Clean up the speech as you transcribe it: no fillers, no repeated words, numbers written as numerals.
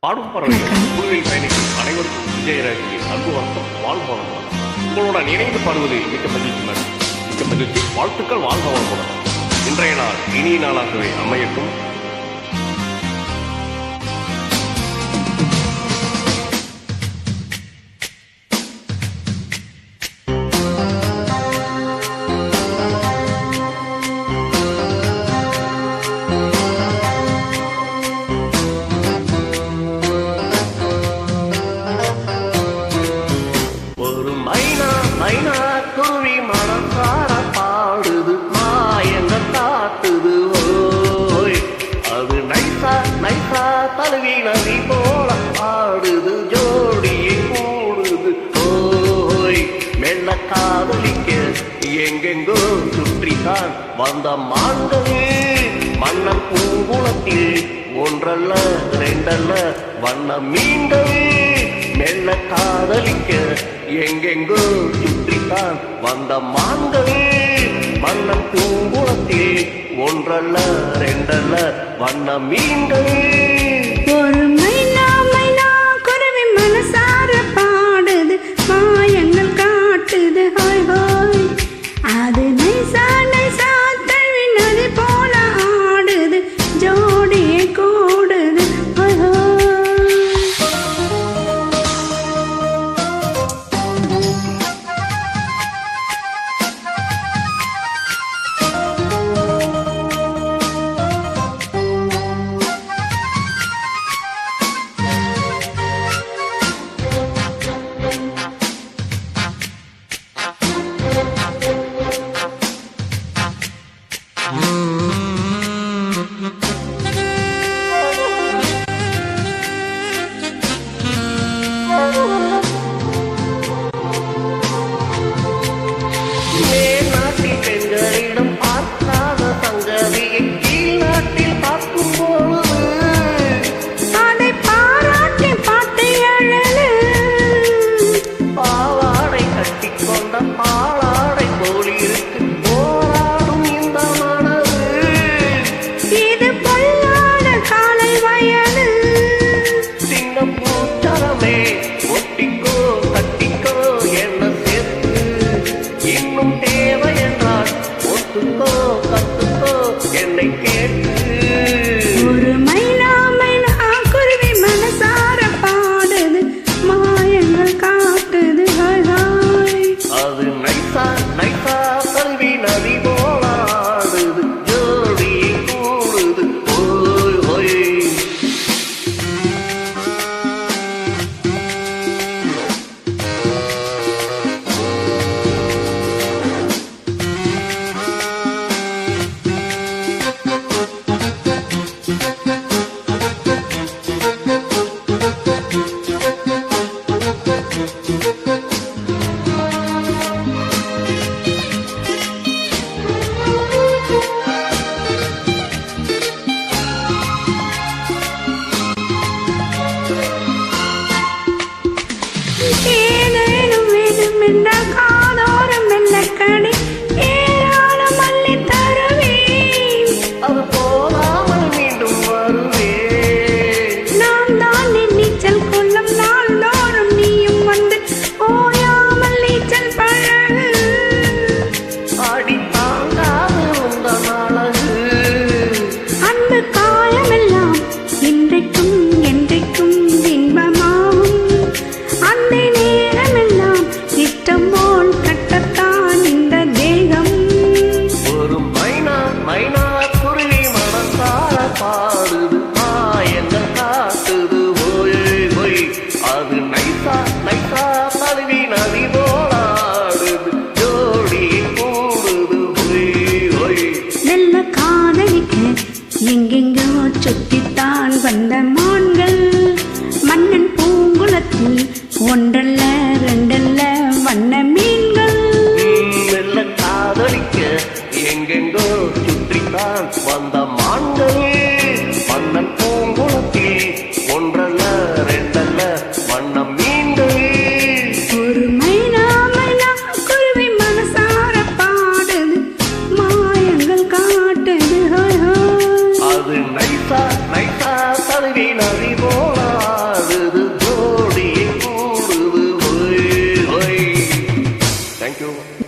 பாடும் பறவைகள் குழுவில் பயணிக்கும் அனைவருக்கும் விஜயராஜியின் அன்பு வணக்கம், வாழ்க வளமுடன். உங்களுடன் இணைந்து பாடுவது மிக்க மகிழ்ச்சி. வாழ்த்துக்கள், வாழ்க வளமுடன். இன்றைய நாள் இனிய நாளாகவே அமையட்டும். மைனா குருவி மனசார பாடுது, மாயங்கள் காட்டுது, ஓய் அது நைசா தழுவி நதி போல ஆடுது, ஜோடியை கூடுது, ஓய் மெல்ல காதலிக்க எங்கெங்கோ சுற்றித்தான் வந்த மான்கள் மன்னம் பூங்குளத்தில் ஒன்றல்ல ரெண்டல்ல வண்ண மீன்கள் மெல்ல காதலிக்க எங்கெங்கோ சுற்றித்தான் வந்த மான்கள் மன்னம் பூங்குளத்தில் ஒன்றல்ல ரெண்டல்ல வண்ண மீன்கள். ஒரு மைனா குருவி மனசார பாடுது, மாயங்கள் காட்டுது, ஹாய் ஹாய் அது நைசா தழுவி நதி போல ஆடுது, ஜோடியை கூடுது, ஹாய் ஹாய். ஒரு மைனா குருவி மனசார பாடுது, மாயங்கள் காட்டுது, ஹாய் ஹாய் அது நைசா தழுவி நதி போல ஆடுது, ஜோடியை கூடுது, ஓய் ஓய். ஏதேனும் வேண்டுமென்ற காதோரம் மெல்லக்கடி ஏராளம் அள்ளி தருவேன், அது போகாமல் மீண்டும் வருவேன். நான் தான் நீச்சல் கொள்ளும் நாள்தோறும் நீயும் வந்து ஓயாமல் நீச்சல் பழகு, அடி தாங்காது உந்தன் அழகு, அன்பு காயமெல்லாம் இன்றைக்கும் என்றைக்கும் இன்பமாகும், அந்த நேரமெல்லாம் இஷ்டம் போல் தேங்க்யூ